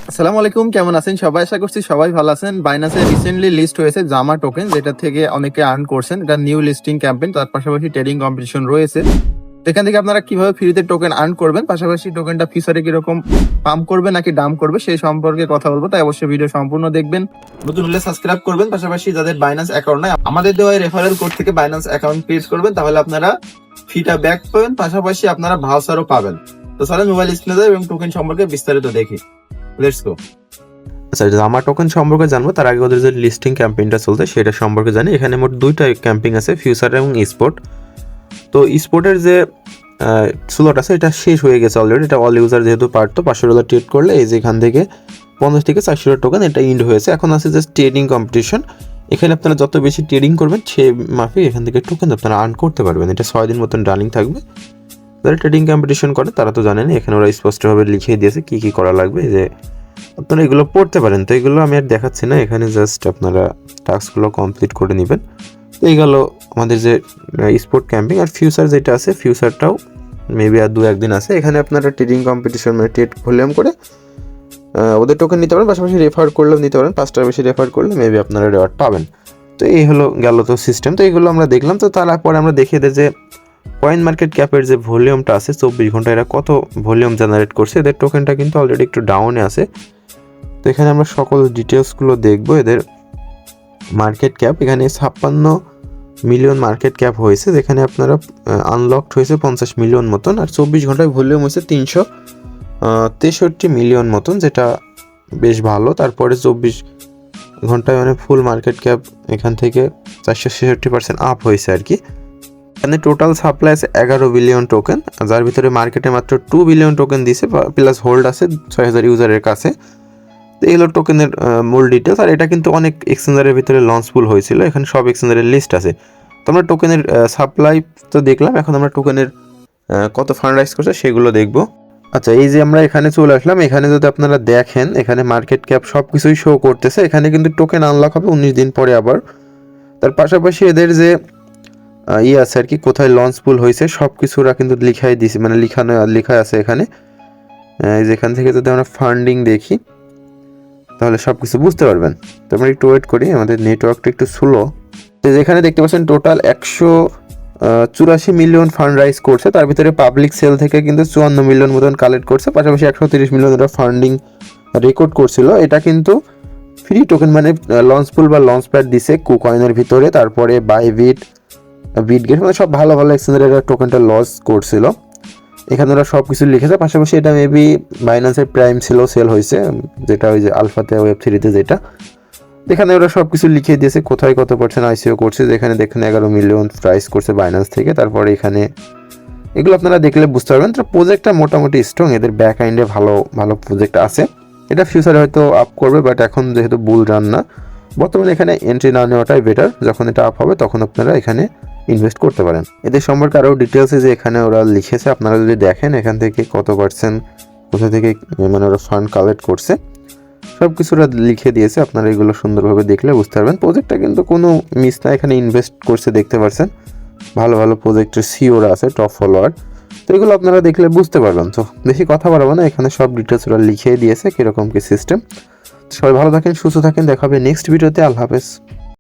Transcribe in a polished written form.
আসসালামু আলাইকুম, কেমন আছেন সবাই? আশা করছি সবাই ভালো আছেন। বাইন্যান্সে রিসেন্টলি লিস্ট হয়েছে জামা টোকেন, যেটা থেকে অনেকে আর্ন করছেন। এটা নিউ লিস্টিং ক্যাম্পেইন, তার পাশাপাশি ট্রেডিং কম্পিটিশন রয়েছে। তো এখান থেকে আপনারা কিভাবে ফ্রিতে টোকেন আর্ন করবেন, পাশাপাশি টোকেনটা ফিউচারে কিরকম পাম্প করবে নাকি ডাম্প করবে সেই সম্পর্কে কথা বলবো, তাই অবশ্যই ভিডিও সম্পূর্ণ দেখবেন। নতুন হলে সাবস্ক্রাইব করবেন, পাশাপাশি যাদের বাইন্যান্স অ্যাকাউন্ট নাই আমাদের দেওয়া রেফারেল কোড থেকে বাইন্যান্স অ্যাকাউন্ট ক্রিয়েট করবেন, তাহলে আপনারা ফিটা ব্যাক পাবেন, পাশাপাশি আপনারা ভাউচারও পাবেন। তো চলেন মোবাইল স্ক্রিনে যাই এবং টোকেন সম্পর্কে বিস্তারিত দেখি। Let's go. আচ্ছা, জামা টোকেন সম্পর্কে জানবো তার আগে ওদের যে লিস্টিং ক্যাম্পেইনটা চলছে সেটা সম্পর্কে জানি। এখানে মোট দুইটা ক্যাম্পেইন আছে, ফিউচার এবং স্পোর্ট। তো স্পোর্টের যে স্লট আছে এটা শেষ হয়ে গেছে অলরেডি। এটা অল ইউজার যেহেতু পারতো $500 ট্রেড করলে এই যে এখান থেকে 50 থেকে $400 টোকেন এটা ইন্ড হয়েছে। এখন আছে জাস্ট ট্রেডিং কম্পিটিশন। এখানে আপনারা যত বেশি ট্রেডিং করবেন সেই মাফিক এখান থেকে টোকেন আপনারা আর্ন করতে পারবেন। এটা 6 দিন মতন রানিং থাকবে। যারা ট্রেডিং কম্পিটিশন করে তারা তো জানেন, এখানে ওরা স্পষ্টভাবে লিখিয়ে দিয়েছে কী কী করা লাগবে, যে আপনারা এগুলো পড়তে পারেন। তো এগুলো আমি আর দেখাচ্ছি না, এখানে জাস্ট আপনারা টাস্কগুলো কমপ্লিট করে নেবেন। তো এই গেল আমাদের যে স্পোর্ট ক্যাম্পিং। আর ফিউচার যেটা আছে, ফিউচারটাও মেবি আর 2-1 দিন আছে। এখানে আপনারা ট্রেডিং কম্পিটিশন মানে ট্রেড ভলিউম করে ওদের টোকেন নিতে পারেন, পাশাপাশি রেফার করলেও নিতে পারেন। 5টার বেশি রেফার করলে মেবি আপনারা রেওয়ার্ড পাবেন। তো এই হলো গেল তো সিস্টেম। তো এইগুলো আমরা দেখলাম। তো তারপরে আমরা দেখিয়ে দিই যে কয়েন মার্কেট ক্যাপের যে ভলিউমটা আছে 24 ঘন্টা এরা কত ভলিউম জেনারেট করছে। এদের টোকেনটা কিন্তু অলরেডি একটু ডাউনে আছে। তো এখানে আমরা সকল ডিটেলসগুলো দেখবো। এদের মার্কেট ক্যাপ এখানে 56 মিলিয়ন মার্কেট ক্যাপ হয়েছে, যেখানে আপনারা আনলকড হয়েছে 50 মিলিয়ন মতন। আর 24 ঘন্টায় ভলিউম হয়েছে 363 মিলিয়ন মতন, যেটা বেশ ভালো। তারপরে 24 ঘন্টায় মানে ফুল মার্কেট ক্যাপ এখান থেকে 466% আপ হয়েছে আর কি। এখানে টোটাল সাপ্লাই আছে 11 বিলিয়ন টোকেন, যার ভিতরে মার্কেটে মাত্র 2 বিলিয়ন টোকেন দিছে, প্লাস হোল্ড আছে 6000 ইউজারের কাছে। তো এগুলো টোকেনের মূল ডিটেলস। আর এটা কিন্তু অনেক এক্সচেঞ্জারের ভিতরে লঞ্চফুল হয়েছিল, এখানে সব এক্সচেঞ্জারের লিস্ট আছে। তো আমরা টোকেনের সাপ্লাই তো দেখলাম, এখন আমরা টোকেনের কত ফান্ড রাইজ করছে সেগুলো দেখব। আচ্ছা, এই যে আমরা এখানে চলে আসলাম। এখানে যদি আপনারা দেখেন, এখানে মার্কেট ক্যাপ সব কিছুই শো করতেছে। এখানে কিন্তু টোকেন আনলক হবে 19 দিন পরে আবার। তার পাশাপাশি এদের যে আছে আর কি, কোথায় লঞ্চফুল হয়েছে সব কিছুরা কিন্তু লিখাই দিছে, মানে লেখা আছে এখানে। যেখান থেকে যদি আমরা ফান্ডিং দেখি তাহলে সব কিছু বুঝতে পারবেন। তো আমরা একটু ওয়েট করি, আমাদের নেটওয়ার্কটা একটু স্লো। তো যেখানে দেখতে পাচ্ছেন টোটাল 184 মিলিয়ন ফান্ড রাইজ করছে, তার ভিতরে পাবলিক সেল থেকে কিন্তু 54 মিলিয়ন মতন কালেক্ট করছে, পাশাপাশি 130 মিলিয়ন এটা ফান্ডিং রেকর্ড করছিল। এটা কিন্তু ফ্রি টোকেন, মানে লঞ্চফুল বা লঞ্চ প্যাড দিছে কুকয়েনের ভিতরে। তারপরে বাইবিট, বিটগেট, মানে সব ভালো ভালো এক্সচেঞ্জারের টোকেনটা লস করছিল। এখানে ওরা সব কিছু লিখেছে। পাশাপাশি এটা মেবি বাইন্যান্সের প্রাইম ছিল, সেল হয়েছে, যেটা ওই যে আলফাতে ওয়েব3তে যেটা। এখানে ওরা সব কিছু লিখে দিয়েছে কোথায় কত পার্সেন্ট আইসিও করছে। যেখানে দেখেন 11 মিলিয়ন প্রাইস করছে বাইন্যান্স থেকে। তারপরে এখানে এগুলো আপনারা দেখলে বুঝতে পারবেন। তো প্রজেক্টটা মোটামুটি স্ট্রং, এদের ব্যাক এন্ডে ভালো ভালো প্রজেক্ট আছে। এটা ফিউচারে হয়তো আপ করবে, বাট এখন যেহেতু বুল রান না, বর্তমানে এখানে এন্ট্রি না নেওয়াটাই বেটার। যখন এটা আপ হবে তখন আপনারা এখানে ইনভেস্ট করতে পারেন। এদের সম্পর্কে আরও ডিটেলসে যে এখানে ওরা লিখেছে, আপনারা যদি দেখেন এখান থেকে কত পার্সেন্ট কোথা থেকে মানে ওরা ফান্ড কালেক্ট করছে সব কিছু ওরা লিখে দিয়েছে। আপনারা এগুলো সুন্দরভাবে দেখলে বুঝতে পারবেন। প্রজেক্টটা কিন্তু কোনো মিস না, এখানে ইনভেস্ট করছে দেখতে পাচ্ছেন। ভালো ভালো প্রজেক্টের সিওরা আছে, টপ ফলোয়ার। তো এগুলো আপনারা দেখলে বুঝতে পারবেন। তো বেশি কথা বাড়াবো না, এখানে সব ডিটেলস ওরা লিখিয়ে দিয়েছে কীরকম কী সিস্টেম। সবাই ভালো থাকেন, সুস্থ থাকেন, দেখা হবে নেক্সট ভিডিওতে। আল্লাহ হাফেজ।